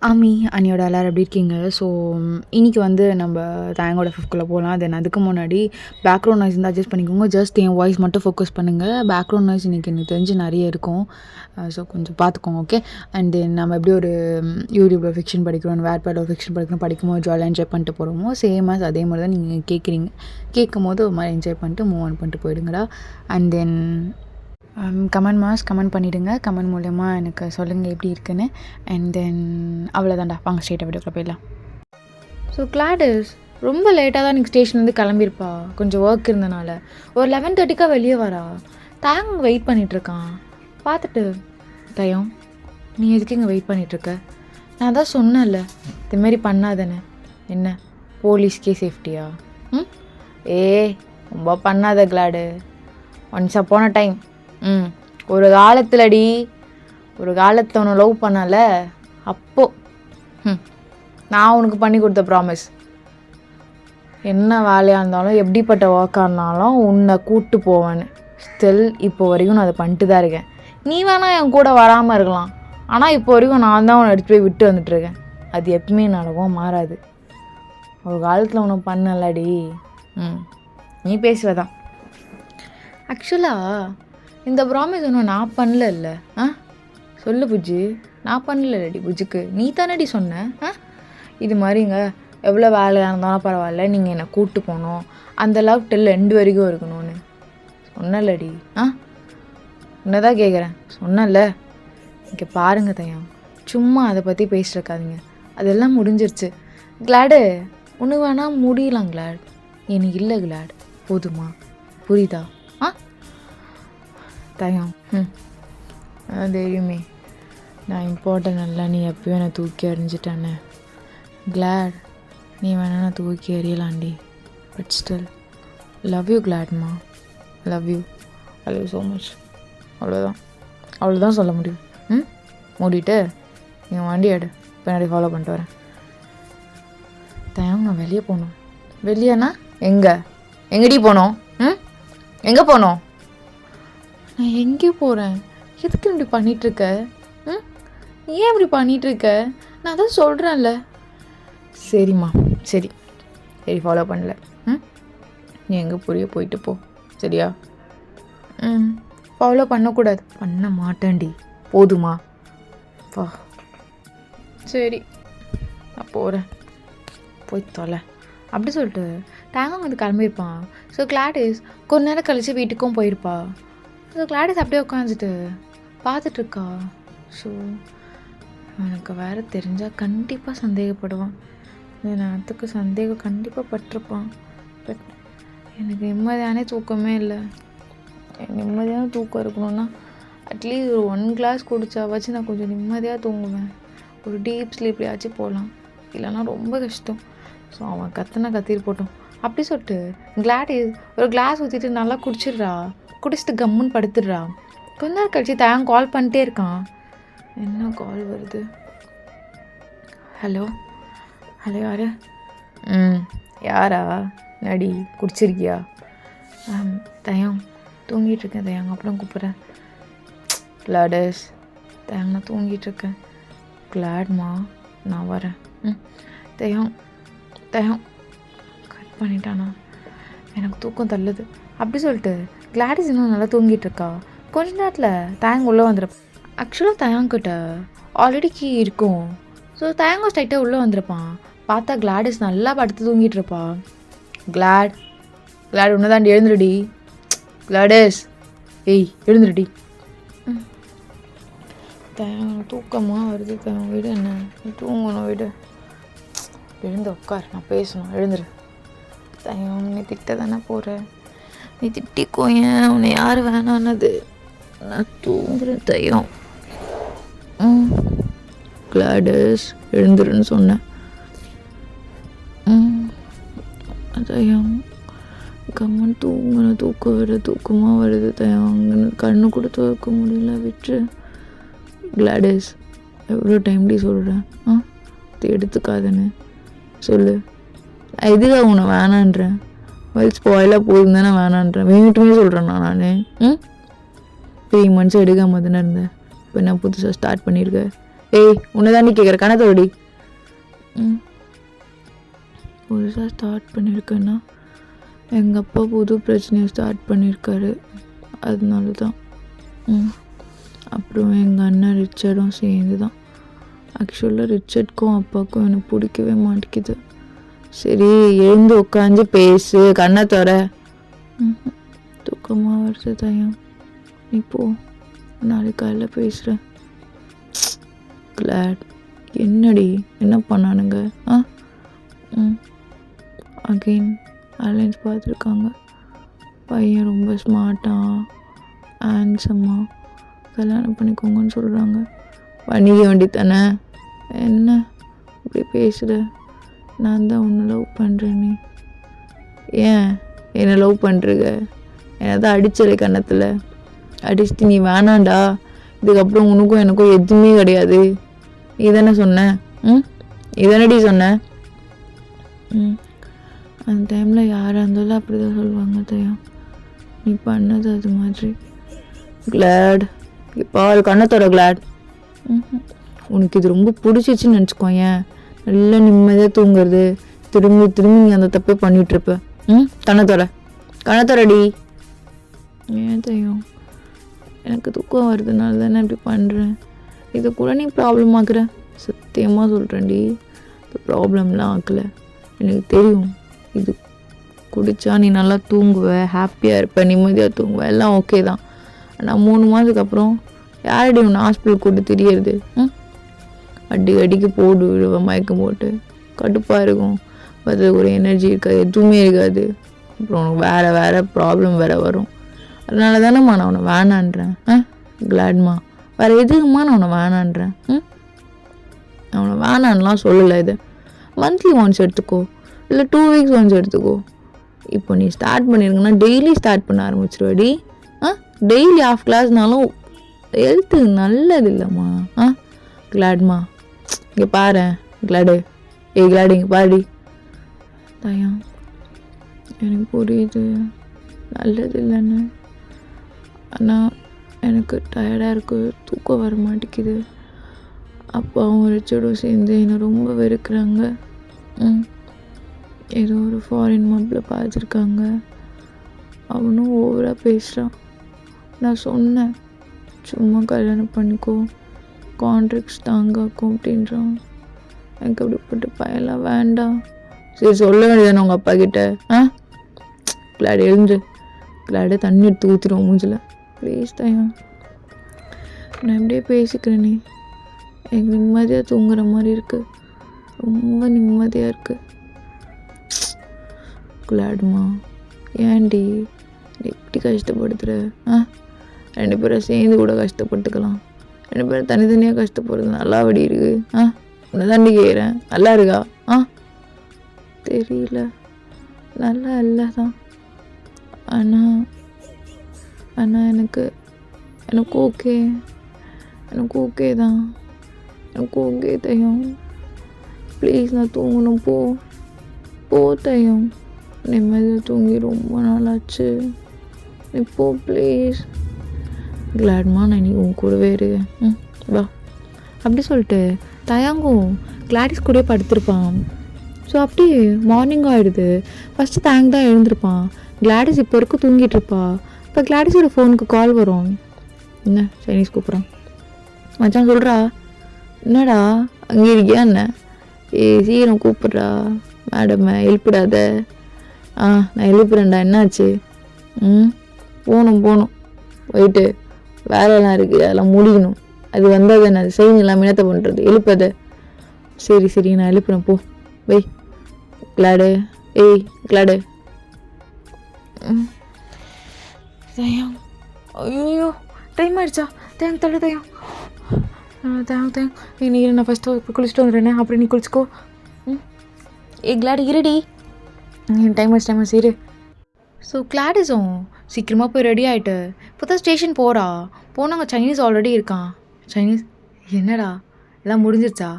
ஆமி அண்ணியோட எல்லோரும் எப்படி இருக்கீங்க? ஸோ இன்றைக்கி வந்து நம்ம தேங்கோட ஃபிஃப்குள்ளே போகலாம். தென் அதுக்கு முன்னாடி பேக்ரவுண்ட் நாய்ஸ் இருந்தால் அட்ஜஸ்ட் பண்ணிக்கோங்க. ஜஸ்ட் என் வாய்ஸ் மட்டும் ஃபோக்கஸ் பண்ணுங்கள். பேக்ரவுண்ட் நாய்ஸ் இன்றைக்கி எனக்கு தெரிஞ்சு நிறைய இருக்கும். ஸோ கொஞ்சம் பார்த்துக்கோங்க, ஓகே? அண்ட் தென் நம்ம எப்படி ஒரு யூடியூப்பில் ஃபிக்ஷன் படிக்கிறோம், வேர்பேடில் ஃபிக்ஷன் படிக்கும்போது ஜாலியாக என்ஜாய் பண்ணிட்டு போகிறோமோ, சேம் ஆஸ் அதே மாதிரி தான் நீங்கள் கேட்கும் போது ஒரு மாதிரி என்ஜாய் பண்ணிட்டு மூவ் ஆன் பண்ணிட்டு போயிடுங்கடா. அண்ட் தென் கமெண்ட் பண்ணிவிடுங்க. கமெண்ட் மூலயமா எனக்கு சொல்லுங்கள் எப்படி இருக்குன்னு. அண்ட் தென் அவ்வளோதான்டா, வாங்க ஸ்ட்ரெயிட்டாக வீடியோக்குள்ள போயிடலாம். ஸோ கிளாடிஸ் ரொம்ப லேட்டாக தான் எனக்கு ஸ்டேஷன்லேருந்து கிளம்பியிருப்பா. கொஞ்சம் ஒர்க் இருந்தனால ஒரு 11:30 வெளியே வரா. தேங் வெயிட் பண்ணிகிட்ருக்கான். பார்த்துட்டு தயம், நீ எதுக்கு இங்கே வெயிட் பண்ணிகிட்ருக்க? நான் தான் சொன்னேன்ல இதுமாரி பண்ணாதானே. என்ன போலீஸ்க்கே சேஃப்டியா? ரொம்ப பண்ணாத கிளாடு. ஒன்ஸ் அப்பான டைம் ஒரு காலத்தில் உன்னை லவ் பண்ணல, அப்போது நான் உனக்கு பண்ணி கொடுத்த ப்ராமிஸ், என்ன வேலையாக இருந்தாலும் எப்படிப்பட்ட ஒர்க்காக இருந்தாலும் உன்னை கூப்பிட்டு போவேன்னு. ஸ்டில் இப்போ வரைக்கும் நான் அதை பண்ணிட்டு தான் இருக்கேன். நீ வேணால் என் கூட வராமல் இருக்கலாம், ஆனால் இப்போ வரைக்கும் நான் தான் உன்னை எடுத்து போய் விட்டு வந்துட்டுருக்கேன். அது எப்பவுமே நடக்கும், மாறாது. ஒரு காலத்தில் உன்னை பண்ணலடி. நீ பேசுவதான். ஆக்சுவலாக இந்த ப்ராமிஸ் ஒன்றும் நான் பண்ணல. சொல்லு புஜ்ஜி, நான் பண்ணலடி புஜ்ஜுக்கு, நீ தானடி சொன்ன. இது மாதிரிங்க எவ்வளோ வேலையாக இருந்தாலும் பரவாயில்ல, நீங்கள் என்னை கூப்பிட்டு போகணும், அந்த லவ் டெல் எண்டு வரைக்கும் இருக்கணும்னு சொன்னலடி. உன்னதான் கேட்குறேன், சொன்னல. இங்கே பாருங்க தயம், சும்மா அதை பற்றி பேசிருக்காதீங்க. அதெல்லாம் முடிஞ்சிருச்சு. கிளாடு ஒன்று வேணால் முடியலாம் கிளாட், எனக்கு இல்லை கிளாட், போதுமா? புரியுதா? தயம், அதான் தெரியுமே நான் இம்பார்ட்டன் இல்லை, நீ எப்பயும் என்னை தூக்கி எறிஞ்சிட்டானே. கிளாட் நீ வேணா நான் தூக்கி எறியலாண்டி, பட் ஸ்டில் லவ் யூ கிளாட்மா, லவ் யூ ஸோ மச். அவ்வளோதான் சொல்ல முடியும். மூடிட்டு நீங்கள் வண்டி எடு, பின்னாடி ஃபாலோ பண்ணிட்டு வரேன். தயம், நான் வெளியே போகணும். வெளியேண்ணா எங்கடி போனோம்? எங்கே போனோம்? நான் எங்கே போகிறேன்? எதுக்கு இப்படி பண்ணிகிட்ருக்க? ஏன் இப்படி பண்ணிகிட்ருக்க? நான் தான் சொல்கிறேன்ல. சரிம்மா, சரி ஃபாலோ பண்ணல. நீ எங்கே போயிட்டு போ, சரியா? ஃபாலோ பண்ணக்கூடாது. பண்ண மாட்டேன்டி, போதுமா? வா. சரி நான் போகிறேன், போய் தொலை அப்படி சொல்லிட்டு டேங்கம் வந்து கிளம்பியிருப்பான். ஸோ கிளாடிஸ் கொஞ்ச நேரம் கழித்து வீட்டுக்கும் போயிருப்பா. ஸோ கிளாடிஸ் அப்படியே உட்காந்துட்டு பார்த்துட்ருக்கா. ஸோ எனக்கு வேறு தெரிஞ்சால் கண்டிப்பாக சந்தேகப்படுவான். இந்த நேரத்துக்கு சந்தேகம் கண்டிப்பாக பட்டிருப்பான். பட் எனக்கு நிம்மதியானே தூக்கமே இல்லை. நிம்மதியான தூக்கம் இருக்கணும்னா அட்லீஸ்ட் ஒரு 1 கிளாஸ் குடிச்சாவாச்சு நான் கொஞ்சம் நிம்மதியாக தூங்குவேன். ஒரு டீப் ஸ்லீப்லையாச்சும் போகலாம், இல்லைன்னா ரொம்ப கஷ்டம். ஸோ அவன் கத்திட்டு போட்டோம் அப்படி சொல்லிட்டு கிளாடிஸ் ஒரு கிளாஸ் ஊற்றிட்டு நல்லா குடிச்சிடுறா. குடிச்சிட்டு கம்முன்னு படுத்துடுறா. கொஞ்ச நேரம் கழிச்சு தேங்க கால் பண்ணிட்டே இருக்கான். என்ன கால் வருது? ஹலோ யாரு? யாரா? நடி குடிச்சிருக்கியா? தயம், தூங்கிட்டுருக்கேன் தயங்க, அப்புறம் கூப்பிட்றேன். கிளாடிஸ், தயங்க நான் தூங்கிட்டுருக்கேன். கிளாட்மா நான் வரேன். தயம் கட் பண்ணிட்டானா? எனக்கு தூக்கம் தள்ளுது அப்படி சொல்லிட்டு கிளாடிஸ் இன்னும் நல்லா தூங்கிட்டு இருக்கா. கொஞ்ச நேரத்தில் தேங்க உள்ளே வந்துருப்பான். ஆக்சுவலாக தேங்கிட்ட ஆல்ரெடி கீ இருக்கும். ஸோ தேங்க ஸ்ட்ரைட்டாக உள்ளே வந்திருப்பான். பார்த்தா கிளாடிஸ் நல்லா படுத்து தூங்கிட்டு இருப்பா. கிளாட் ஒன்று தாண்டி, எழுந்துருடி கிளாடிஸ், எழுந்துருடி. தூக்கமாக வருது தயம், வீடு என்ன தூங்கணும், வீடு எழுந்து உட்கார், நான் பேசணும், எழுந்துரு. தயம், நீ திட்ட தானே போகிற, நீ திட்டிக்கோயேன், உன்னை யார் வேணான்னது, நான் தூங்குறேன் தயம். கிளாடிஸ் எழுந்துருன்னு சொன்னேன். தயம் கம்மன் தூங்கணும், தூக்கமாக வருது தயம், அங்கே கண்ணு கூட துவக்க முடியல, விட்டுரு. கிளாடிஸ் எவ்வளோ டைம்டி சொல்கிறேன், எடுத்துக்காதன்னு சொல்லு. எதுக்காக உன்னை வேணான்றேன்? வயசு ஸ்பாயிலாக போயிருந்தேன், நான் வேணான்றேன். வேணுட்டுமே சொல்கிறேன் நான் 3 months எடுக்காம தானே இருந்தேன். இப்போ என்ன புதுசாக ஸ்டார்ட் பண்ணியிருக்கேன்? ஏய் உன்னை தாண்டி கேட்குற கணத்தோடி. புதுசாக ஸ்டார்ட் பண்ணியிருக்கேன்னா எங்கள் அப்பா புது பிரச்சனையை ஸ்டார்ட் பண்ணியிருக்காரு, அதனால தான். அப்புறம் எங்கள் அண்ணன் ரிச்சர்டும் சேர்ந்து தான். ஆக்சுவலாக ரிச்சர்ட்க்கும் அப்பாவுக்கும் எனக்கு பிடிக்கவே மாட்டேங்குது. சரி எழுந்து உட்காந்து பேசு, கண்ணை தர. தூக்கமாக வருது தயம், நீ போ, நாளைக்கு காலையில் பேசுகிறேன். கிளாட் என்னடி என்ன பண்ணானுங்க? அகெயின் அலைன்ஸ் பார்த்துருக்காங்க. பையன் ரொம்ப ஸ்மார்ட்டாக ஹேண்ட்ஸமாக கல்யாணம் பண்ணிக்கோங்கன்னு சொல்கிறாங்க. பண்ணிக்க வேண்டி தானே, என்ன இப்படி பேசுகிற? நான் தான் உன்னை லவ் பண்ணுறேன். நீ ஏன் என்னை லவ் பண்ணுறங்க? என்னை தான் அடிச்சலை கன்னத்தில் அடிச்சுட்டு நீ வேணாண்டா, இதுக்கப்புறம் உனக்கும் எனக்கும் எதுவுமே கிடையாது நீ தானே சொன்ன. இதானடி சொன்ன. அந்த டைமில் யாராக இருந்தாலும் அப்படி தான் சொல்லுவாங்க தயம். நீ பண்ணது அது மாதிரி. கிளாட் இப்போ கண்ணத்தோட கிளாட். உனக்கு இது ரொம்ப பிடிச்சிச்சின்னு நினச்சிக்கோ. ஏன் நல்லா நிம்மதியாக தூங்குறது, திரும்பி திரும்பி நீ அந்த தப்பே பண்ணிகிட்ருப்ப. கண்ணத்தோடடி. ஏன் தயம் எனக்கு தூக்கம் வருதுனால தானே இப்படி பண்ணுறேன். இதை கூட நீ ப்ராப்ளம் ஆக்குற. சத்தியமாக சொல்கிறேன்டி, இது ப்ராப்ளம்லாம் ஆக்கலை. எனக்கு தெரியும், இது குடித்தா நீ நல்லா தூங்குவ, ஹாப்பியாக இருப்ப, நிம்மதியாக தூங்குவ, எல்லாம் ஓகே தான். ஆனால் 3 மாதத்துக்கு அப்புறம் யாரடி உன்னை ஹாஸ்பிட்டல் கூட்டு தெரியறது? அடிக்கு போட்டு விடுவேன் மயக்கம் போட்டு. கடுப்பாக இருக்கும், அது ஒரு எனர்ஜி இருக்காது, எதுவுமே இருக்காது. அப்புறம் உனக்கு வேறு ப்ராப்ளம் வேறு வரும். அதனால தானேம்மா நான் உன்னை வேணான்றேன். கிளாட்மா வேறு எதுக்குமா நான் உன்னை வேணான்றேன்? நான் உன்னை வேணான்லாம் சொல்லலை. இதை மந்த்லி ஒன்ஸ் எடுத்துக்கோ, இல்லை 2 வீக்ஸ் ஒன்ஸ் எடுத்துக்கோ. இப்போ நீ ஸ்டார்ட் பண்ணிருங்கன்னா டெய்லி ஸ்டார்ட் பண்ண ஆரம்பிச்சிருவாடி. டெய்லி ஆஃப் கிளாஸ்னாலும் ஹெல்த்துக்கு நல்லது இல்லைம்மா. கிளாட்மா இங்கே பாரு கிளாடு. கிளாடு இங்கே பாருடி. தயம் எனக்கு புரியுது நல்லது இல்லைன்னு, ஆனால் எனக்கு டயர்டாக இருக்குது, தூக்கம் வர மாட்டேங்குது. அப்பாவும் ரிச்சர்டும் சேர்ந்து என்னை ரொம்ப வெறுக்கிறாங்க. ஏதோ ஒரு ஃபாரின் மாப்பில் பார்த்துருக்காங்க, அவனும் ஓவராக பேசுகிறான். நான் சொன்னேன் சும்மா கல்யாணம் பண்ணிக்கோ, கான்ட்ராக்ட்ஸ் தாங்காக்கும் அப்படின்றான். எனக்கு அப்படிப்பட்ட பயலாம் வேண்டாம். சரி சொல்ல வேண்டியதானே உங்கள் அப்பா கிட்ட? கிளாடு எழுந்து, கிளாடு தண்ணி எடுத்து ஊற்றிடுவோம் மூஞ்சில். ப்ளீஸ் தயம், நான் எப்படியே பேசிக்கிறேன். நீ எனக்கு நிம்மதியாக தூங்குற மாதிரி இருக்குது, ரொம்ப நிம்மதியாக இருக்குது. கிளாடுமா ஏன்டி எப்படி கஷ்டப்படுத்துகிற? 2 பேரும் சேர்ந்து கூட கஷ்டப்பட்டுக்கலாம். 2 பேரும் தனித்தனியாக கஷ்டப்படுறது நல்லா வடி இருக்கு. உன்னை தாண்டி கேட்குறேன், நல்லா இருக்கா? தெரியல, நல்லா இல்லை தான். ஆனால் எனக்கு ஓகே, எனக்கு ஓகே தான், எனக்கு ஓகே தயம். ப்ளீஸ் நான் தூங்கணும், போ தயம். நிம்மதியாக தூங்கி ரொம்ப நாளாச்சு, நீ போ ப்ளீஸ். கிளாட்மா நான் நீ உன் கூடவே இருக்கேன், வா. அப்படி சொல்லிட்டு தயாங்கும் கிளாடிஸ் கூட படுத்திருப்பான். ஸோ அப்படியே மார்னிங் ஆகிடுது. ஃபஸ்ட்டு தேங்க் தான் எழுந்திருப்பான். கிளாடிஸ் இப்போ வரைக்கும் தூங்கிட்டு இருப்பா. இப்போ கிளாடிஸோட ஃபோனுக்கு கால் வரும். என்ன சைனீஸ் கூப்பிட்றான். மச்சான் சொல்கிறா, என்னடா அங்கே இருக்கியா என்ன? சீக்கிரம் கூப்பிட்றா மேடம், எழுப்பிடாத. நான் எழுப்புறேன்டா, என்னாச்சு? போகணும் போயிட்டு வேலையெல்லாம் இருக்குது, அதெல்லாம் முடிக்கணும். அது வந்தால் தானே அது செய்யணும், இல்லாமல் என்னத்தை பண்ணுறது? எழுப்பதை. சரி நான் எழுப்புறேன், போ வை. Glad glad. தயம் ஐயோ டைம் ஆயிடுச்சா? தேங்க் தள்ளு தயம். நீ நான் ஃபஸ்ட்டு குளிச்சுட்டு வந்துடுறேனே, அப்புறம் நீ குளிச்சுக்கோ. கிளாடு இருடி, டைம் ஆச்சு சரி. ஸோ கிளாடிஸும் சீக்கிரமாக போய் ரெடி ஆகிட்டு இப்போ தான் ஸ்டேஷன் போனாங்க. சைனீஸ் ஆல்ரெடி இருக்கான். சைனீஸ் என்னடா எல்லாம் முடிஞ்சிருச்சா?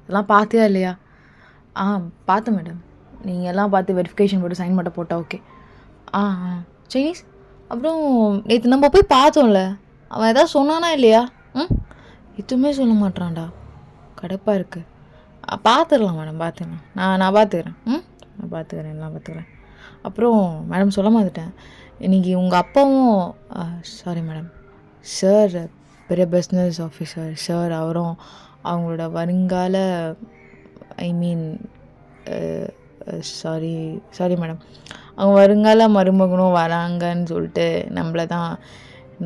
எல்லாம் பார்த்தியா இல்லையா? பார்த்தேன் மேடம். நீங்கள் எல்லாம் பார்த்து வெரிஃபிகேஷன் போட்டு சைன் மட்டும் போட்டால் ஓகே. சைனீஸ் அப்புறம் நேற்று நம்ம போய் பார்த்தோம்ல, அவன் எதாவது சொன்னானா இல்லையா? எதுவுமே சொல்ல மாட்டான்டா. கடுப்பாக இருக்குது. பார்த்துக்கலாம் மேடம், பார்த்துக்கலாம். நான் பார்த்துக்கிறேன். நான் பார்த்துக்கிறேன், எல்லாம் பார்த்துக்கிறேன். அப்புறம் மேடம் சொல்ல மாட்டேன், இன்றைக்கி உங்கள் அப்பாவும் சாரி மேடம், சார் பெரிய பிஸ்னஸ் ஆஃபீஸர் சார், அவரும் அவங்களோட வருங்கால ஐ மீன் சாரி மேடம், அவங்க வருங்கால மருமகனும் வராங்கன்னு சொல்லிட்டு நம்மளை தான்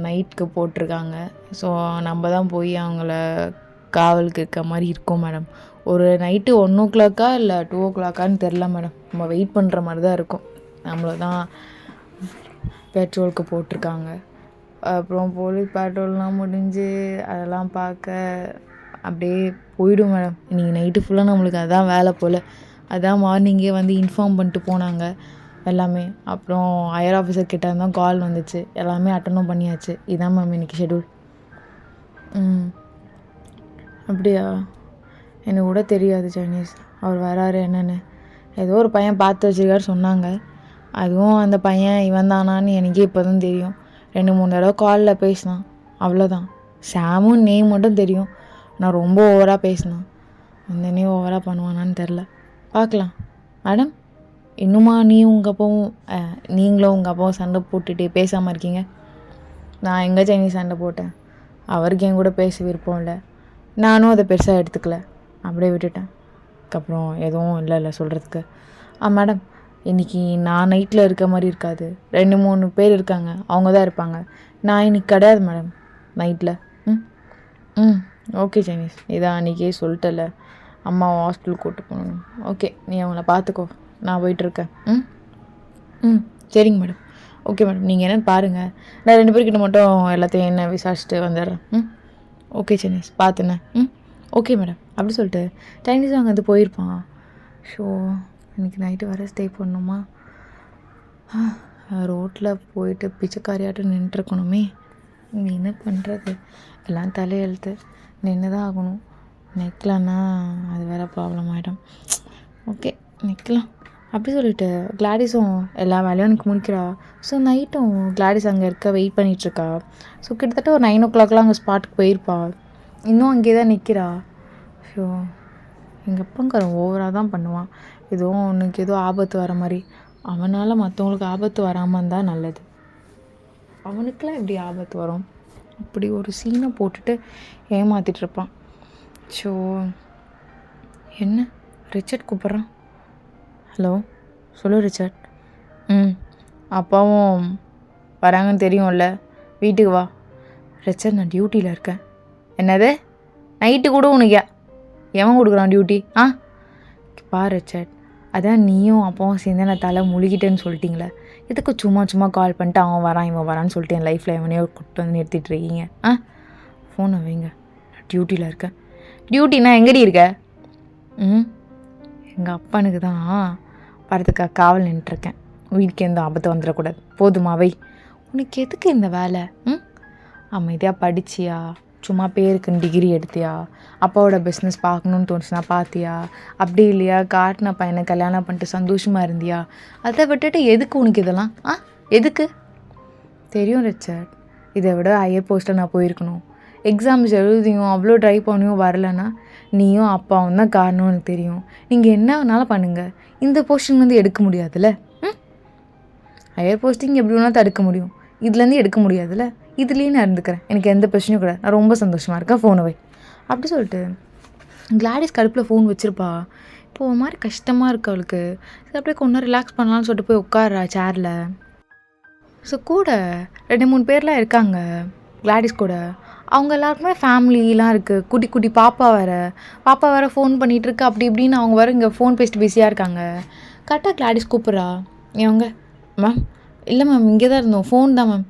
நைட்டுக்கு போட்டிருக்காங்க. ஸோ நம்ம தான் போய் அவங்கள காவலுக்கு இருக்க மாதிரி இருக்கும் மேடம். ஒரு நைட்டு 1 இல்லை 2 தெரில மேடம். நம்ம வெயிட் பண்ணுற மாதிரி தான் இருக்கும். நம்மளை தான் பெட்ரோலுக்கு போட்டிருக்காங்க. அப்புறம் போலீஸ் பெட்ரோல்லாம் முடிஞ்சு அதெல்லாம் பார்க்க அப்படியே போயிடும் மேடம். இன்றைக்கி நைட்டு ஃபுல்லாக நம்மளுக்கு அதான் வேலை போல். அதான் மார்னிங்கே வந்து இன்ஃபார்ம் பண்ணிட்டு போனாங்க எல்லாமே. அப்புறம் ஹையர் ஆஃபீஸர் கிட்ட இருந்தால் கால் வந்துச்சு, எல்லாமே அட்டனும் பண்ணியாச்சு. இதான் மேம் இன்றைக்கி ஷெட்யூல். அப்படியா? எனக்கு கூட தெரியாது சைனீஸ் அவர் வராரு என்னென்னு. ஏதோ ஒரு பையன் பார்த்து வச்சுருக்காரு சொன்னாங்க. அதுவும் அந்த பையன் இவன் தானான்னு எனக்கே இப்போ தான் தெரியும். 2-3 தடவை காலில் பேசினான், அவ்வளோதான். சாமும் நேம் மட்டும் தெரியும். நான் ரொம்ப ஓவராக பேசினான். அந்த நேம் ஓவராக பண்ணுவானான்னு தெரில. பார்க்கலாம் மேடம். இன்னுமா நீங்களும் உங்கள் அப்பாவும் சண்டை போட்டுட்டு பேசாமல் இருக்கீங்க? நான் எங்கே சைனீஸ் சண்டை போட்டேன்? அவருக்கு என் கூட பேச விருப்பம் இல்லை. நானும் அதை பெருசாக எடுத்துக்கல, அப்படியே விட்டுட்டேன். அதுக்கப்புறம் எதுவும் இல்லை சொல்கிறதுக்கு. மேடம், இன்றைக்கி நான் நைட்டில் இருக்க மாதிரி இருக்காது. 2-3 பேர் இருக்காங்க, அவங்க தான் இருப்பாங்க. நான் இன்றைக்கி கிடையாது மேடம் நைட்டில். ஓகே சைனீஸ், இதான் அன்றைக்கே சொல்லிட்டல, அம்மாவை ஹாஸ்பிட்டலுக்கு கூப்பிட்டு போகணும். ஓகே, நீ அவங்கள பார்த்துக்கோ, நான் போயிட்டுருக்கேன். சரிங்க மேடம். ஓகே மேடம், நீங்கள் என்னென்னு பாருங்கள். நான் 2 பேர்கிட்ட மட்டும் எல்லாத்தையும் என்ன விசாரிச்சுட்டு வந்துடுறேன். ஓகே சைனீஸ், பார்த்துண்ணே. Okay madam. அப்படி சொல்லிட்டு சைனீஸ் அங்கே வந்து போயிருப்பான். ஸோ இன்றைக்கி நைட்டு வர ஸ்டே பண்ணணுமா? ரோட்டில் போயிட்டு பிச்சைக்காரியாட்டும் நின்றுருக்கணுமே. இங்கே என்ன பண்ணுறது? எல்லாம் தலையெழுத்து, நின்று தான் ஆகணும். நிற்கலான்னா அது வேறு ப்ராப்ளம் ஆகிடும். ஓகே, நிற்கலாம். அப்படி சொல்லிவிட்டு கிளாடிஸும் எல்லா வேலையும் எனக்கு முடிக்கிறா. ஸோ நைட்டும் கிளாடிஸ் அங்கே இருக்க வெயிட் பண்ணிகிட்ருக்கா. ஸோ கிட்டத்தட்ட ஒரு 9 அங்கே ஸ்பாட்டுக்கு போயிருப்பா. இன்னும் அங்கே தான் நிற்கிறா. ஸோ எங்கள் அப்பங்காரன் ஓவராக தான் பண்ணுவான். அவனுக்கு ஏதோ ஆபத்து வர மாதிரி. அவனால் மற்றவங்களுக்கு ஆபத்து வராமல் இருந்தால் நல்லது. அவனுக்கெலாம் எப்படி ஆபத்து வரும்? இப்படி ஒரு சீனை போட்டுட்டு ஏமாற்றிட்டுருப்பான். ஸோ என்ன ரிச்சர்ட் கூப்பிட்றான். ஹலோ, சொல்லு ரிச்சர்ட். அப்பாவும் வராங்கன்னு தெரியும்ல, வீட்டுக்கு வா. ரிச்சர்ட், நான் டியூட்டியில் இருக்கேன். என்னது? நைட்டு கூட உனக்கு எவன் கொடுக்குறான் டியூட்டி? பா ரிச்சர்ட், அதான் நீயும் அப்பாவும் சேர்ந்து நான் தலை முழுகிட்டேன்னு சொல்லிட்டீங்களே, எதுக்கு சும்மா கால் பண்ணிட்டு அவன் வரான் இவன் வரான்னு சொல்லிட்டு என் லைஃப்பில் எவனையோ கூப்பிட்டு வந்து நிறுத்திட்டு இருக்கீங்க? ஃபோனை வைங்க, நான் டியூட்டியில் இருக்கேன். டியூட்டினா எங்கடி இருக்க? எங்கள் அப்பனுக்கு தான் வரதுக்காக காவல் நின்றுருக்கேன். வீட்டுக்கு எந்த ஆபத்து வந்துடக்கூடாது. போதுமா வை. உனக்கு எதுக்கு இந்த வேலை? அமைதியாக படிச்சியா? சும்மா பேருக்கு டிகிரி எடுத்தியா? அப்பாவோட பிஸ்னஸ் பார்க்கணுன்னு தோணுச்சுன்னா பார்த்தியா? அப்படி இல்லையா காட்டின பையனை கல்யாணம் பண்ணிட்டு சந்தோஷமாக இருந்தியா? அதை விட்டுட்டு எதுக்கு உனக்கு இதெல்லாம்? எதுக்கு? தெரியும் ரிச்சர்ட், இதை விட ஹையர் போஸ்ட்டில் நான் போயிருக்கணும். எக்ஸாம்ஸ் எழுதியும் அவ்வளோ ட்ரை பண்ணியும் வரலன்னா நீயும் அப்பாவும் தான் காரணம் எனக்கு தெரியும். நீங்கள் என்ன வேணாலும் பண்ணுங்கள், இந்த போஸ்டிங் வந்து எடுக்க முடியாதுல்ல. ஹையர் போஸ்டிங் எப்படி வேணாலும் தடுக்க முடியும், இதுலேருந்து எடுக்க முடியாதுல்ல. இதுலேயும் நான் இருந்துக்கிறேன், எனக்கு எந்த பிரச்சனையும் கூட. நான் ரொம்ப சந்தோஷமாக இருக்கேன், ஃபோனை வை. அப்படி சொல்லிட்டு கிளாடிஸ் கடுப்பில் ஃபோன் வச்சுருப்பா. இப்போ ஒரு மாதிரி கஷ்டமாக இருக்கு அவளுக்கு. சரி, அப்படியே கொஞ்சம் ரிலாக்ஸ் பண்ணலான்னு சொல்லிட்டு போய் உட்கார்றா சேரில். ஸோ கூட 2-3 பேர்லாம் இருக்காங்க கிளாடிஸ் கூட. அவங்க எல்லாருக்குமே ஃபேமிலிலாம் இருக்குது. குட்டி பாப்பா வேறு ஃபோன் பண்ணிகிட்ருக்கு. அப்படி இப்படின்னு அவங்க வேறு இங்கே ஃபோன் பேசிட்டு பிஸியாக இருக்காங்க. கரெக்டாக கிளாடிஸ் கூப்பிட்றா. அவங்க மேம், இல்லை மேம் இங்கே தான் இருந்தோம், ஃபோன் தான் மேம்.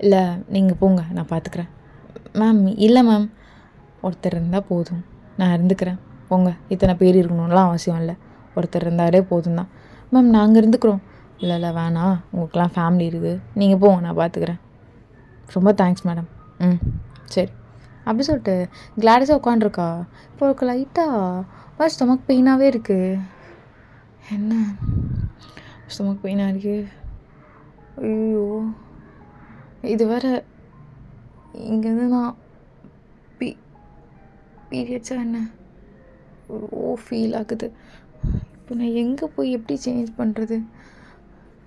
இல்லை நீங்கள் போங்க, நான் பார்த்துக்குறேன். மேம் இல்லை மேம், ஒருத்தர் இருந்தால் போதும், நான் இருந்துக்கிறேன், போங்க. இத்தனை பேர் இருக்கணும்லாம் அவசியம் இல்லை, ஒருத்தர் இருந்தாலே போதும் தான். மேம் நாங்கள் இருந்துக்கிறோம். இல்லை வேணாம், உங்களுக்கெல்லாம் ஃபேமிலி இருக்குது, நீங்கள் போங்க, நான் பார்த்துக்கிறேன். ரொம்ப தேங்க்ஸ் மேடம். சரி. அப்படி சொல்லிட்டு கிளாடிஸாக உட்காண்ட்ருக்கா. இப்போ அவருக்கு லைட்டாக ஸ்டொமக் பெயினாகவே இருக்குது. என்ன ஸ்டொமக் பெயினாக இருக்குது? ஐயோ, இது வேறு இங்கேருந்து நான் பீரியட்ஸாக என்ன ஃபீல் ஆகுது. இப்போ நான் எங்கே போய் எப்படி சேஞ்ச் பண்ணுறது?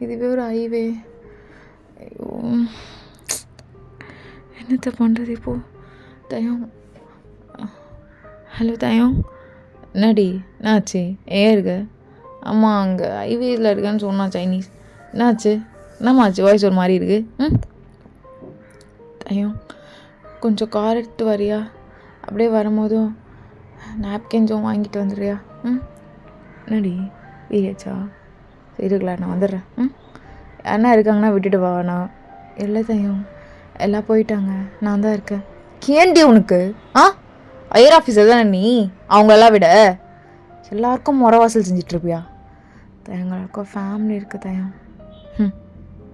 இதுவே ஒரு ஹைவே. ஐயோ, என்னத்தை பண்ணுறது இப்போது? தயம், ஹலோ தயம், என்னடி என்னாச்சு? இருக்கு அம்மா அங்கே ஹைவேஸில் இருக்கேன்னு சொன்னா சைனீஸ். என்னாச்சு? என்னம்மாச்சு? வாய்ஸ் ஒரு மாதிரி இருக்குது. தயம், கொஞ்சம் கார் எடுத்து வரியா? அப்படியே வரும்போதும் நாப்கின்ஸும் வாங்கிட்டு வந்துடுறியா? என்னடி பீரியட்ஸா? சரிங்களா, நான் வந்துடுறேன். யாருன்னா இருக்காங்கன்னா விட்டுட்டு வா. நான் இல்லை தயம், எல்லாம் போயிட்டாங்க, நான் தான் இருக்கேன். ஏன்டி உனக்கு ஐயர் ஆஃபீஸர் தானே நீ? அவங்களெல்லாம் விட எல்லாருக்கும் முறவாசல் செஞ்சிட்ருப்பியா? தயங்களுக்கும் ஃபேமிலி இருக்குது தயம்.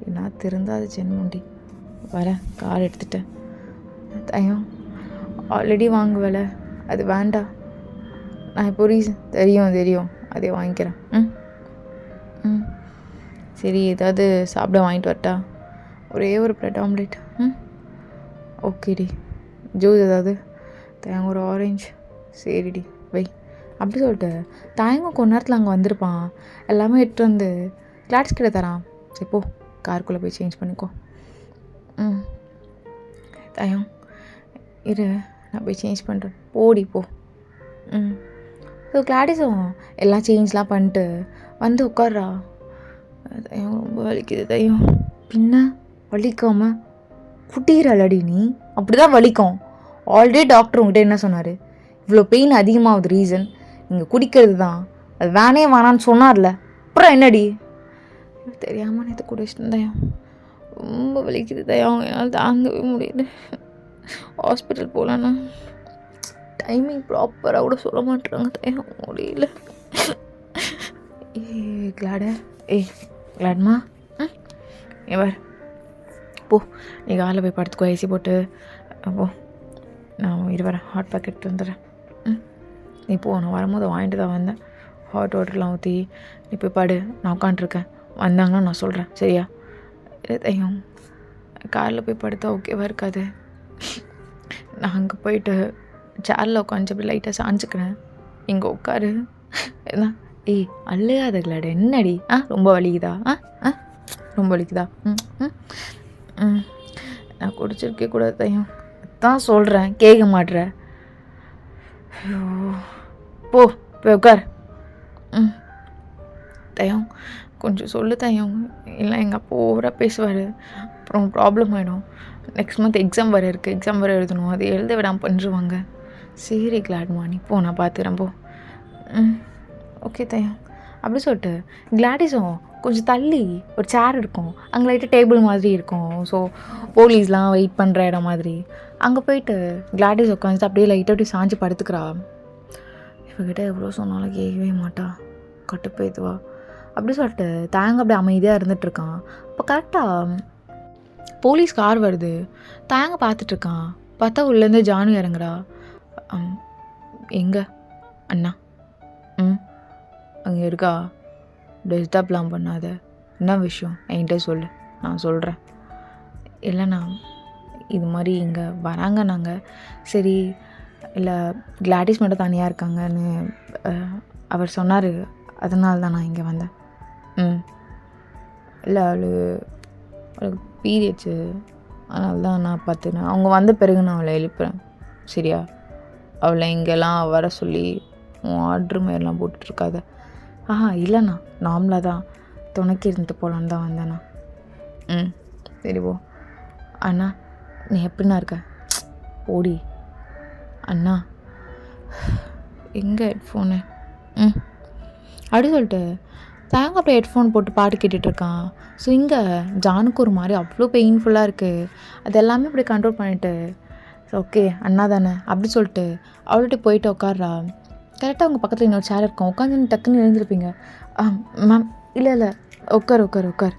என்ன திருந்தாது ஜென்மண்டி. வரேன், கார் எடுத்துட்டேன். தயம், ஆல்ரெடி வாங்குவல, அது வேண்டாம். நான் இப்போ தெரியும் அதே வாங்கிக்கிறேன். சரி, ஏதாவது சாப்பிட வாங்கிட்டு வரட்டா? ஒரே ஒரு ப்ரெட் ஆம்லேட். ஓகேடி. ஜூஸ் ஏதாவது? தேங்க ஒரு ஆரஞ்சு. சரிடி வை. அப்படி சொல்லிட்டு தாயங்க கொஞ்ச நேரத்தில் அங்கே வந்திருப்பான். எல்லாமே எடுத்து வந்து கிளாட்ஸ் கிட்ட தரான். சரி போ, காருக்குள்ளே போய் சேஞ்ச் பண்ணிக்கோ. தயம் இரு, நான் போய் சேஞ்ச் பண்ணுறேன். போடி போ. ஸோ கிளாடிஸும் எல்லாம் சேஞ்ச்லாம் பண்ணிட்டு வந்து உட்கார்றா. தயம் ரொம்ப வலிக்குது தயம். பின்ன வலிக்காமல் குட்டிகிறாளடி நீ? அப்படி தான் வலிக்கும். ஆல்ரெடி டாக்டர் உங்கள்கிட்ட என்ன சொன்னார்? இவ்வளோ பெயின் அதிகமாகுது ரீசன் நீங்கள் குடிக்கிறது தான். அது வேணான்னு சொன்னார்ல, அப்புறம் என்னடி? தெரியாமல் நேற்று குடிச்சிட்டு தயம். ரொம்ப வலிக்குது தயம், என்னால் தாங்கவே முடியல. ஹாஸ்பிட்டல் போகலான்னா டைமிங் ப்ராப்பராக கூட சொல்ல மாட்டுறாங்க தயம், முடியல. கிளாட்மா ஏன் போ, நீ காலைல போய் படுத்துக்கோ, ஏசி போட்டு போ. நான் வரேன், ஹாட் பேக் எடுத்து வந்துடுறேன். நீ போ, நான் வரும்போது வாங்கிட்டு தான் வந்தேன். ஹாட் வாட்டர்லாம் ஊற்றி நீ போய் படு, நான் உட்காண்ட்ருக்கேன். வந்தாங்கன்னா நான் சொல்கிறேன், சரியா? ஐயோ, காரில் போய் படுத்தா ஓகேவா இருக்காது. நான் அங்கே போயிட்டு சேரில் உட்காந்து அப்படி லைட்டாக சாஞ்சிக்கிறேன். இங்கே உட்காரு. என்ன அல்லையாத கிளாடு, என்னடி? ரொம்ப வலிக்குதா? ரொம்ப வலிக்குதா? நான் குடிச்சிருக்கே கூடாது தயம், தான் சொல்கிறேன், கேட்க மாட்ற. ஐயோ, போ போய் உட்கார். தயம் கொஞ்சம் சொல்லு தயம், இல்லை எங்கள் அப்பா ஓவராக பேசுவார், அப்புறம் ப்ராப்ளம் ஆகிடும். நெக்ஸ்ட் மந்த் எக்ஸாம் வேறு இருக்குது, எக்ஸாம் வேறு எழுதணும், அது எழுத விடாமல் பண்ணிடுவாங்க. சரி கிளாட்மா, நீ போ, நான் பார்த்துக்கிறேன் போ. ஓகே தயம். அப்படி சொல்லிட்டு கிளாடிஸும் கொஞ்சம் தள்ளி ஒரு சேர் இருக்கும், அங்கே லைட்டாக டேபிள் மாதிரி இருக்கும். ஸோ போலீஸ்லாம் வெயிட் பண்ணுற இடம் மாதிரி. அங்கே போயிட்டு கிளாடிஸ் உட்காந்துட்டு அப்படியே லைட்டாக அப்படி சாஞ்சு படுத்துக்கிறா. இவகிட்ட எவ்வளோ சொன்னாலும் கேட்கவே மாட்டா, கட்டுப்பேத்துவா. அப்படி சொல்லிட்டு தாங்க அப்படியே அமைதியாக இருந்துகிட்ருக்கான். அப்போ கரெக்டாக போலீஸ் கார் வருது. தாங்க பார்த்துட்ருக்கான். பார்த்தா உள்ளேருந்து ஜானு இறங்குறா. எங்கே அண்ணா? அங்கே இருக்கா? டிஸ்டர்ப்லாம் பண்ணாத. என்ன விஷயம் என்கிட்ட சொல்லு, நான் சொல்கிறேன். இல்லைண்ணா, இது மாதிரி இங்கே வராங்க நாங்கள். சரி, இல்லை கிளாடிஸ் மட்டும் தனியாக இருக்காங்கன்னு அவர் சொன்னார், அதனால தான் நான் இங்கே வந்தேன். இல்லை அவளுக்கு பீரியட்ஸு, அதனால தான் நான் பார்த்துனேன். அவங்க வந்த பிறகு நான் அவளை எழுப்புறேன், சரியா? அவளை இங்கெல்லாம் வர சொல்லி ஆர்ட்ரு மாதிரிலாம் போட்டுட்ருக்காத. இல்லைண்ணா, நார்மலாக தான் துணைக்கி இருந்துட்டு போகலான்னு தான் வந்தேண்ணா. சரி போ. அண்ணா, நீ எப்படிண்ணா இருக்க? ஓடி அண்ணா. எங்கே ஹெட்ஃபோனு? அப்படி சொல்லிட்டு தாங்க அப்படியே ஹெட்ஃபோன் போட்டு பாட்டு கேட்டுட்ருக்கான். ஸோ இங்கே ஜானுக்கு ஒரு மாதிரி அவ்வளோ பெயின்ஃபுல்லாக இருக்குது. அது எல்லாமே இப்படி கண்ட்ரோல் பண்ணிவிட்டு, ஓகே அண்ணா தானே அப்படி சொல்லிட்டு அவள்கிட்ட போயிட்டு உட்கார்றா. கரெக்டாக உங்கள் பக்கத்தில் இன்னொரு சேர் இருக்கும், உட்காந்து டக்குன்னு எழுந்திருப்பீங்க. மேம் இல்லை உட்கார்.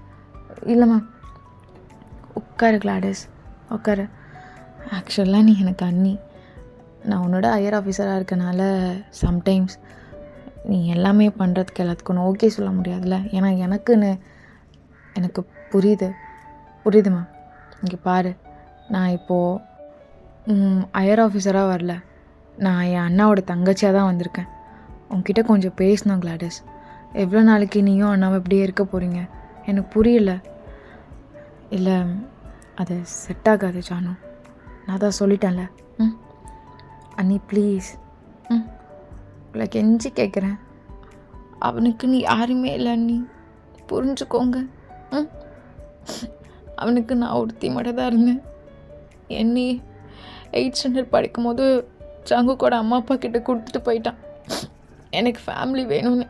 இல்லை மேம், உட்காரு கிளாடிஸ், உட்காரு. ஆக்சுவலாக நீ எனக்கு அண்ணி. நான் உன்னோட ஹையர் ஆஃபீஸராக இருக்கனால சம்டைம்ஸ் நீ எல்லாமே பண்ணுறதுக்கு எல்லாத்துக்கும் ஓகே சொல்ல முடியாதுல்ல. ஏன்னா எனக்கு புரியுது மேம். இங்கே பாரு, நான் இப்போது ஹையர் ஆஃபீஸராக வரல, நான் என் அண்ணாவோட தங்கச்சியாக தான் வந்திருக்கேன். உன்கிட்ட கொஞ்சம் பேசணும் கிளாடிஸ். எவ்வளோ நாளைக்கு நீயும் அண்ணாவை இப்படியே இருக்க போகிறீங்க எனக்கு புரியல. இல்லை அது செட் ஆகாது ஜானு. நான் தான் சொல்லிட்டேன்ல. அண்ணி ப்ளீஸ் உங்களை கெஞ்சி கேட்குறேன். அவனுக்கு நீ யாருமே இல்லை அண்ணி, புரிஞ்சுக்கோங்க. அவனுக்கு நான் ஒருத்தி மட்டும் தான் இருந்தேன். என்னை 8th ஸ்டாண்டர்ட் படிக்கும் போது ஜங்குக்கோட அம்மா அப்பா கிட்ட கொடுத்துட்டு போயிட்டான். எனக்கு ஃபேமிலி வேணும்னு.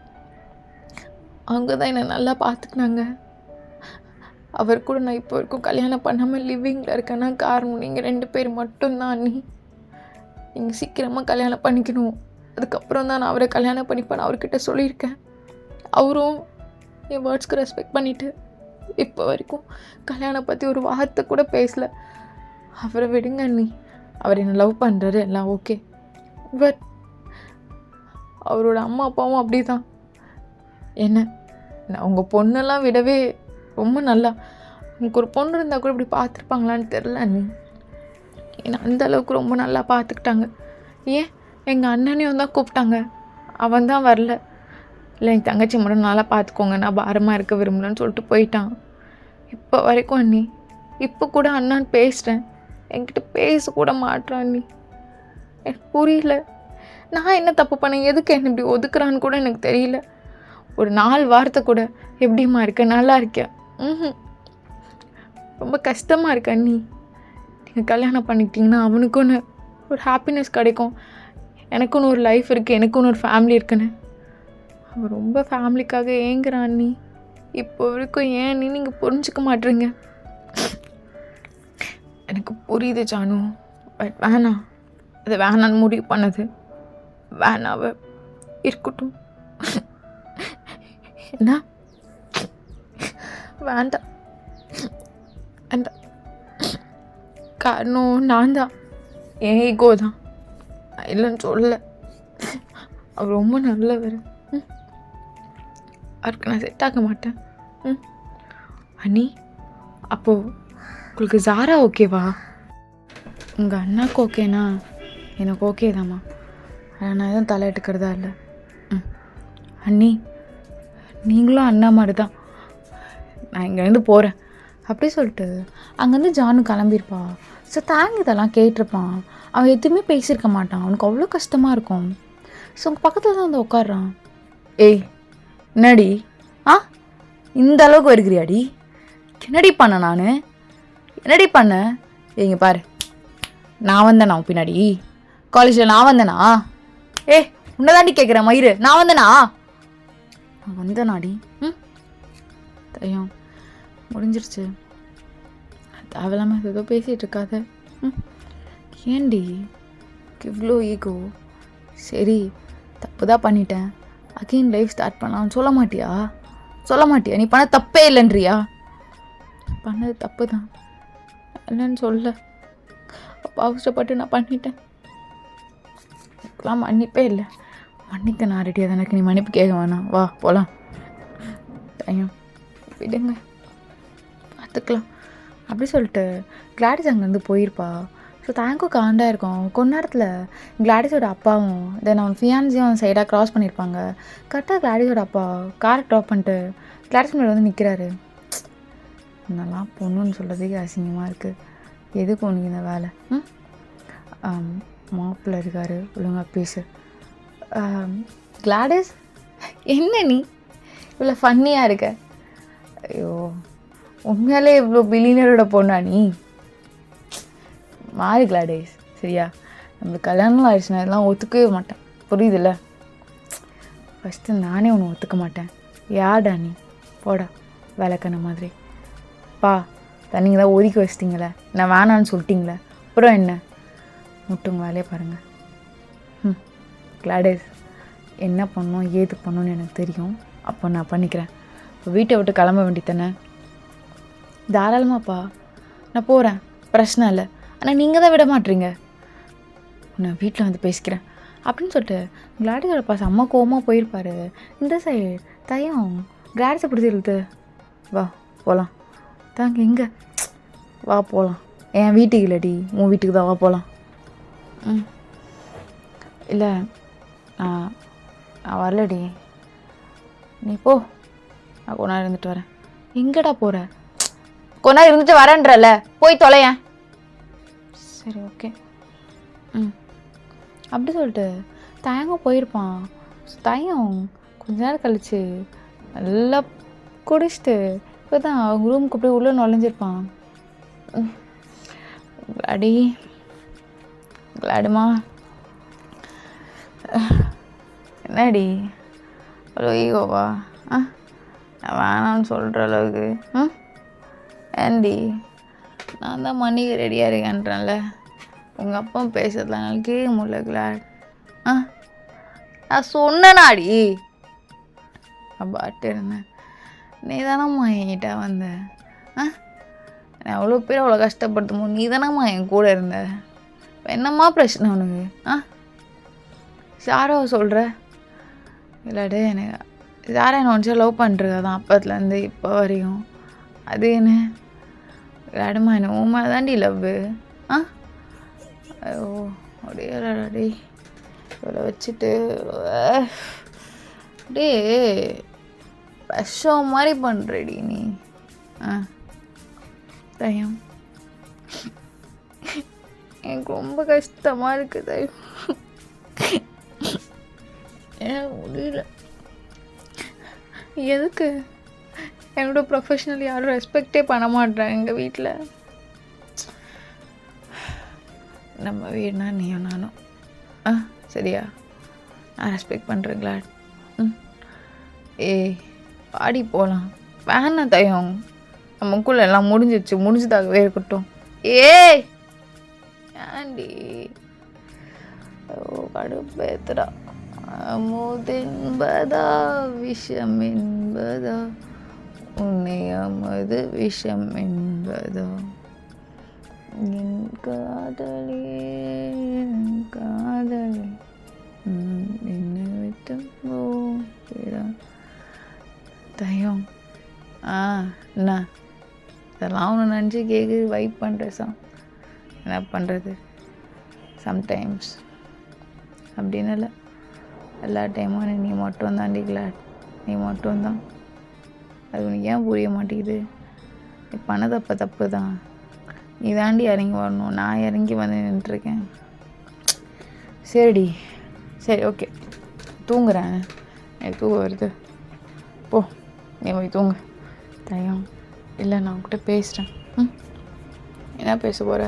அவங்க தான் என்னை நல்லா பார்த்துக்கினாங்க. அவர் கூட நான் இப்போ வரைக்கும் கல்யாணம் பண்ணாமல் லிவிங்கில் இருக்கேன்னா காரணம் நீங்கள் 2 பேர் மட்டும்தான் அண்ணி. நீங்கள் சீக்கிரமாக கல்யாணம் பண்ணிக்கணும். அதுக்கப்புறம் தான் நான் அவரை கல்யாணம் பண்ணிப்பேன் அவர்கிட்ட சொல்லியிருக்கேன். அவரும் என் வேர்ட்ஸ்க்கு ரெஸ்பெக்ட் பண்ணிவிட்டு இப்போ வரைக்கும் கல்யாணம் பற்றி ஒரு வார்த்தை கூட பேசலை. அவரை விடுங்க அண்ணி. அவர் என்னை லவ் பண்ணுறாரு, எல்லாம் ஓகே. பட் அவரோட அம்மா அப்பாவும் அப்படி தான். என்ன நான் உங்கள் பொண்ணெல்லாம் விடவே ரொம்ப நல்லா. உங்களுக்கு ஒரு பொண்ணு இருந்தால் கூட இப்படி பார்த்துருப்பாங்களான்னு தெரில அண்ணி. ஏன்னா அந்தளவுக்கு ரொம்ப நல்லா பார்த்துக்கிட்டாங்க. ஏன் எங்கள் அண்ணனையும் தான் கூப்பிட்டாங்க, அவன் தான் வரல. இல்லை என் தங்கச்சி மட்டும் நல்லா பார்த்துக்கோங்க, நான் பாரமாக இருக்க விரும்பலன்னு சொல்லிட்டு போயிட்டான். இப்போ வரைக்கும் அண்ணி, இப்போ கூட அண்ணான்னு பேசுகிறேன், என்கிட்ட பேசக்கூட மாட்டான் அண்ணி. எனக்கு புரியல நான் என்ன தப்பு பண்ணேன், எதுக்கு என்ன இப்படி ஒதுக்குறான்னு கூட எனக்கு தெரியல. ஒரு 4 வார்த்தை கூட எப்படிம்மா இருக்க, நல்லா இருக்கேன். ரொம்ப கஷ்டமாக இருக்கு அண்ணி. நீங்கள் கல்யாணம் பண்ணிக்கிட்டிங்கன்னா அவனுக்குன்னு ஒரு ஹாப்பினஸ் கிடைக்கும். எனக்குன்னு ஒரு லைஃப் இருக்குது, எனக்குன்னு ஒரு ஃபேமிலி இருக்குன்னு. அவன் ரொம்ப ஃபேமிலிக்காக ஏங்குறான் அண்ணி. இப்போ வரைக்கும் ஏன் அண்ணி நீங்கள் புரிஞ்சுக்க மாட்டேறீங்க? எனக்கு புரியுது ஜானு, பட் வேணாம். அது வேணான்னு முடிவு பண்ணது. வேணாவ இருக்கட்டும். என்ன வேண்டாம் வேண்டாம். காரணம் நான் தான், என் ஈகோ தான். இல்லைன்னு சொல்ல. அவர் ரொம்ப நல்லவர். அவருக்கு நான் செட் ஆக மாட்டேன். அண்ணி அப்போது உங்களுக்கு ஜாரா ஓகேவா? உங்கள் அண்ணாக்கு ஓகேனா எனக்கு ஓகே தாம்மா. ஆனால் நான் எதுவும் தலை எடுக்கிறதா இல்லை. அண்ணி நீங்களும் அண்ணா மாதிரி தான். நான் இங்கேருந்து போகிறேன் அப்படி சொல்லிட்டு அங்கேருந்து ஜானு கிளம்பியிருப்பா. ஸோ தேங்க் இதெல்லாம் கேட்டிருப்பான். அவன் எதுவுமே பேசியிருக்க மாட்டான். அவனுக்கு அவ்வளோ கஷ்டமாக இருக்கும். ஸோ உங்கள் பக்கத்தில் தான் வந்து உட்காடுறான். ஏய் என்னடி இந்த அளவுக்கு வருகிறியாடி? என்னடி பண்ண நான்? என்னடி பண்ண? இங்கே பாரு, நான் வந்தேனா உன் பின்னாடி? காலேஜில் நான் வந்தேனா? உன்னை தாண்டி கேட்குறேன் மயிறு, நான் வந்தேனா? நான் வந்தேனாடி? தையம் முடிஞ்சிருச்சு. தேவையில்லாமல் ஏதோ பேசிகிட்டு இருக்காத. ஏண்டி இவ்வளோ ஈகோ? சரி தப்பு தான் பண்ணிட்டேன், அகெயின் லைஃப் ஸ்டார்ட் பண்ணலாம்னு சொல்ல மாட்டியா? சொல்ல மாட்டியா? நீ பண்ண தப்பே இல்லைன்றியா? பண்ணது தப்பு தான் இல்லைன்னு சொல்ல. அப்போ அவசரப்பட்டு நான் பண்ணிட்டேன். எனக்குலாம் மன்னிப்பே இல்லை. மன்னிக்க நான் ரெடியாக தான். எனக்கு நீ மன்னிப்பு கேட்க வேணாம். வா போகலாம். டைம் விடுங்க, பார்த்துக்கலாம் அப்படி சொல்லிட்டு கிளாடிஸ் அங்கேருந்து போயிருப்பா. ஸோ தேங்க்கும் காண்டாக இருக்கும். கொஞ்ச நேரத்தில் கிளாடிஸோட அப்பாவும் தென் அவன் ஃபியான்ஸையும் அவன் சைடாக க்ராஸ் பண்ணியிருப்பாங்க. கரெக்டாக கிளாடிஸோட அப்பா காரை ட்ராப் பண்ணிட்டு கிளாடிஸ் மேலே வந்து நிற்கிறாரு. இதெல்லாம் பொண்ணுன்னு சொல்கிறதுக்கு அசிங்கமாக இருக்குது. எதுக்கு உனக்கு இந்த வேலை? மாப்பிள்ளை இருக்கார், ஒழுங்காக பேசு. கிளாடிஸ் என்ன நீ இவ்வளோ ஃபன்னியாக இருக்க? ஐயோ உண்மையாலே இவ்வளோ பில்லியனரோட பொண்ணா நீ? மாறி கிளாடிஸ் சரியா? நம்மளுக்கு கல்யாணம் ஆயிடுச்சுன்னா இதெல்லாம் ஒத்துக்கவே மாட்டேன், புரியுதுல்ல? ஃபஸ்ட்டு நானே ஒன்று ஒத்துக்க மாட்டேன். யார்டா நீ? போடா வேலைக்கான மாதிரி. பா தண்ணிங்க தான் ஒதுக்கி வச்சிட்டிங்களே, நான் வேணான்னு சொல்லிட்டிங்களே, அப்புறம் என்ன? முட்டுங்க வேலையை பாருங்கள். கிளாடிஸ் என்ன பண்ணணும் ஏது பண்ணணும்னு எனக்கு தெரியும். அப்போ நான் பண்ணிக்கிறேன். இப்போ வீட்டை விட்டு கிளம்ப வேண்டியதானே? தாராளமாப்பா நான் போகிறேன், பிரச்சனை இல்லை. ஆனால் நீங்கள் தான் விட மாட்டீங்க. நான் வீட்டில் வந்து பேசிக்கிறேன் அப்படின்னு சொல்லிட்டு கிளாடிஸோட அப்பா செம்ம கோவமாக போயிருப்பார். இந்த சைடு தையம் கிளாடிஸை பிடிச்சி இழுத்து, வா போகலாம். தாங்க எங்கே? வா போகலாம். என் வீட்டுக்கு இல்லடி, உன் வீட்டுக்கு தான், வா போகலாம். இல்லை நான் வரலடி, நீ போ, நான் கொஞ்ச நேரம் இருந்துட்டு வரேன். எங்கடா போகிற? கொஞ்ச நேரம் இருந்துட்டு வரேன்றல, போய் தொலையேன். சரி ஓகே. அப்படி சொல்லிட்டு தயங்கம் போயிருப்பான். தயம் கொஞ்ச நேரம் கழிச்சு நல்லா குடிச்சிட்டு இப்போ தான் அவங்க ரூமுக்கு அப்படியே உள்ளே நுழைஞ்சிருப்பான். அடி கிளாடுமா, என்னடி அவ்வளோ ஈகோவா? நான் வேணான்னு சொல்கிற அளவுக்கு ஏண்டி? நான் தான் மணிக்கு ரெடியாக இருக்கேன்றேன்ல. உங்கள் அப்பா பேசுறதுல எனக்கு முடியல கிளாட். நான் சொன்னேனாடி, பாட்டு இருந்தேன். நீ தானம்மா என்கிட்ட வந்த. நான் எவ்வளோ பேர் அவ்வளோ கஷ்டப்படுத்துமோ நீ தானம்மா என் கூட இருந்த. என்னம்மா பிரச்சனை உனக்கு? யாரோ சொல்கிற இல்லாடே, எனக்கு யாரை என்ன ஒன்றும் லவ் பண்ணுறதான் அப்பத்துலேருந்து இப்போ வரையும். அது என்ன விளையாடுமா, என்ன உண்மை தாண்டி லவ்வு. ஐயோ அப்படியே இவ்வளோ வச்சுட்டு அப்படியே விஷம் மாதிரி பண்ணுறடி நீ. தயம் எனக்கு ரொம்ப கஷ்டமாக இருக்குது தயம். ஏன் முடியல. எதுக்கு என்னோட ப்ரொஃபஷ்னல் யாரும் ரெஸ்பெக்டே பண்ண மாட்டேறாங்க எங்கள் வீட்டில். நம்ம வீடுனா நீயும் நானும் சரியா? நான் ரெஸ்பெக்ட் பண்ணுறேங்களா? ஏய் பாடி போகலாம். வேணாம் தயம், நமக்குள்ள எல்லாம் முடிஞ்சதாகவே இருக்கட்டும். ஏய் ஏண்டி கடுப்பேத்துறா. அமுதென்பதா விஷம் என்பதா, உன்னை அமது விஷம் என்பதா, என் காதலே என் காதலே என்னை விட்டு போகிறா. தயம் என்ன இதெல்லாம் ஒன்று நினச்சி கேட்கு வைப் பண்ணுற சாங். என்ன பண்ணுறது, சம்டைம்ஸ் அப்படின்னு இல்லை, எல்லா டைமும் நீ மட்டும் தாண்டி கிளாட். நீ மட்டும்தான். அது உனக்கு ஏன் புரிய மாட்டேங்குது? நீ பண்ண தப்பு தான். நீ தாண்டி இறங்கி வரணும். நான் இறங்கி வந்து நின்றுருக்கேன். சரிடி, சரி ஓகே, தூங்குறேன். எனக்கு தூங்க வருது. போ நீ போய் தூங்கு. தயம் இல்லை, நான் உங்ககிட்ட பேசுகிறேன். என்ன பேச போகிற?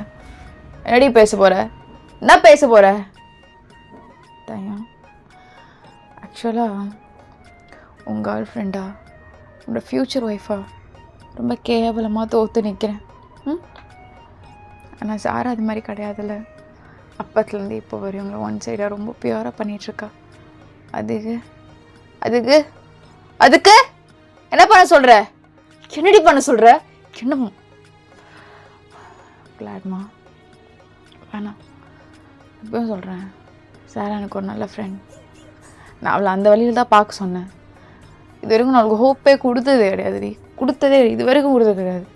என்னடி பேச போகிற? என்ன பேச போகிற? தயம் ஆக்சுவலாக உங்கள் கேர்ள் ஃப்ரெண்டா, உங்களோட ஃப்யூச்சர் ஒய்ஃபா ரொம்ப கேவலமாக தோற்று நிற்கிறேன். ஆனால் சாரா அது மாதிரி கிடையாதுல்ல. அப்பத்துலேருந்து இப்போ வரையும் உங்களை ஒன் சைடாக ரொம்ப பியூராக பண்ணிகிட்ருக்கா. அதுக்கு அதுக்கு அதுக்கு என்ன பண்ண சொல்கிற? என்னடி பண்ண சொல்கிற? என்ன கிளாட்மா வேணாம். இப்போயும் சொல்கிறேன், சாரா எனக்கு ஒரு நல்ல ஃப்ரெண்ட். நான் அவளை அந்த வழியில் தான் பார்க்க சொன்னேன். இது வரைக்கும் நான் அவளுக்கு ஹோப்பே கொடுத்ததே கிடையாது. இது வரைக்கும் கொடுத்தது கிடையாது.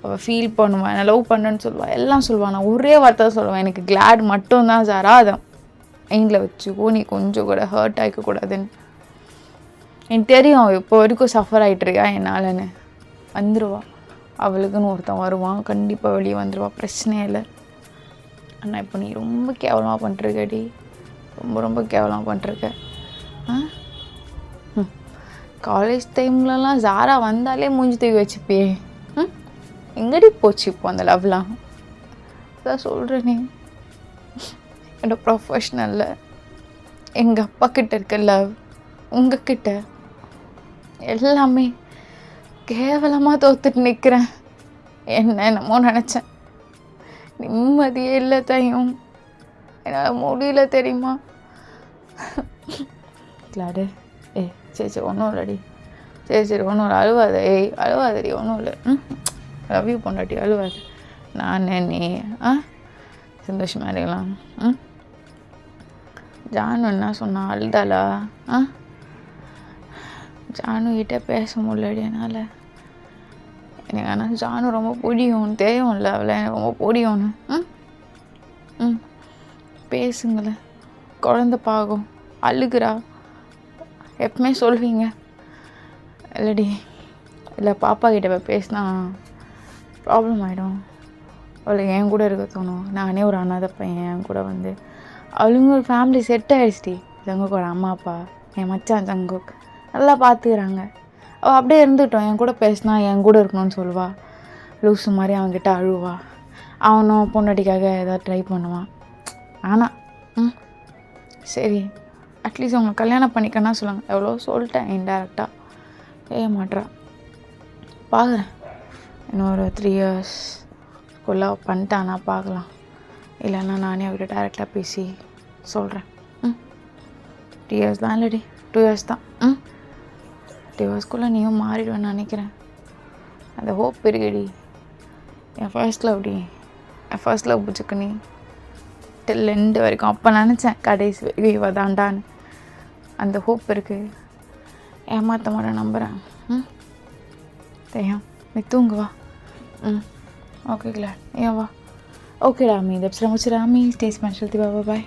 அவள் ஃபீல் பண்ணுவான், நான் லவ் பண்ணுன்னு சொல்லுவாள், எல்லாம் சொல்லுவாள். நான் ஒரே வார்த்தை தான் சொல்லுவேன், எனக்கு கிளாட் மட்டும்தான் சாரா. அதை மைண்டில் வச்சுக்கோ, நீ கொஞ்சம் கூட ஹர்ட் ஆகிக்கக்கூடாதுன்னு. எனக்கு தெரியும் அவள் இப்போ வரைக்கும் சஃபர் ஆகிட்டுருக்கா என்னாலன்னு. வந்துடுவா, அவளுக்குன்னு ஒருத்தன் வருவான், கண்டிப்பாக வெளியே வந்துடுவா, பிரச்சனையே இல்லை. ஆனால் இப்போ நீ ரொம்ப கேவலமாக பண்ணிருக்கடி, ரொம்ப கேவலமாக பண்ணிருக்க. காலேஜ் டைம்லலாம் சாரா வந்தாலே மூஞ்சி தூக்கி வச்சுப்பியே. எங்கடி போச்சு இப்போ அந்த லவ்லாம்? அதான் சொல்கிறேன், நீ என்னோட ப்ரொஃபஷ்னலில் எங்கள் அப்பா கிட்ட இருக்க லவ், உங்ககிட்ட எல்லாமே கேவலமாக தோத்துட்டு நிற்கிறேன். என்னமோ நினச்சேன், நிம்மதியே இல்லை தயம். என்னால் முடியல தெரியுமா? கிளாடு சரி ஒன்றும் இல்லடி. சரி ஒன்றும் இல்லை, அழுவாத. அழுவாதடி, ஒன்றும் இல்லை. லவ் யூ பொண்டாட்டி, அழுவாது. நான் நீ சந்தோஷமாக இருக்கலாம். ஜானு என்ன சொன்னா? அழுதாளா? ஜானு கிட்டே பேச முடியலடி என்னால். எனக்கு ஆனால் ஜானு ரொம்ப பிடிக்கும், தெரியும்ல அவளை எனக்கு ரொம்ப பிடிக்கும்னு. பேசுங்களேன், குழந்த பாகம் அழுகுறா. எப்பவுமே சொல்வீங்க. இல்லடி, இல்லை பாப்பா கிட்ட போய் பேசினா ப்ராப்ளம் ஆகிடும், அவளை என் கூட இருக்க தோணும். நானே ஒரு அனாதை பையன், என் கூட வந்து அவளுங்க ஒரு ஃபேமிலி செட் ஆகிடுச்சிடி. ஜங்குக்கோட அம்மா அப்பா, என் மச்சான் ஜங்குக் நல்லா பார்த்துக்கிறாங்க. அவள் அப்படியே இருந்துட்டோம். என் கூட பேசினா என் கூட இருக்கணும்னு சொல்லுவா. லூஸு மாதிரி அவன்கிட்ட அழுவா. அவனும் பொண்டாட்டிக்காக ஏதாவது ட்ரை பண்ணுவான். ஆனால் சரி அட்லீஸ்ட் அவங்க கல்யாணம் பண்ணிக்கன்னா சொல்லுவாங்க. எவ்வளோ சொல்லிட்டேன் இன்டெரக்டாக, செய்ய மாட்றா. பார்க்குறேன் இன்னும் ஒரு 3 இயர்ஸ்க்குள்ளே பண்ணிட்டானா பார்க்கலாம். இல்லைன்னா நானே அவர்கிட்ட டேரெக்டாக பேசி சொல்கிறேன். 3 இயர்ஸ் தான் இல்லடி, 2 இயர்ஸ் தான். 2 இயர்ஸ்க்குள்ளே நீயும் மாறிடுவேன்னு நினைக்கிறேன். அந்த ஹோப் இருக்குடி. என் ஃபர்ஸ்ட் லவ்டி, என் ஃபர்ஸ்ட் லவ் புச்சுக்கு நீ டில் எண்டு வரைக்கும். அப்போ நினச்சேன் கடைசி இவ தாண்டான்னு. அந்த ஹோப் இருக்குது. ஏமாற்ற மாட்டேன், நம்புகிறேன். தெரியும். நீ தூங்கு வா. Okay glad. ஏன் வா. ஓகே ராமி, தப்ஸ் முடிச்சு ராமி. Stay special. பாய்.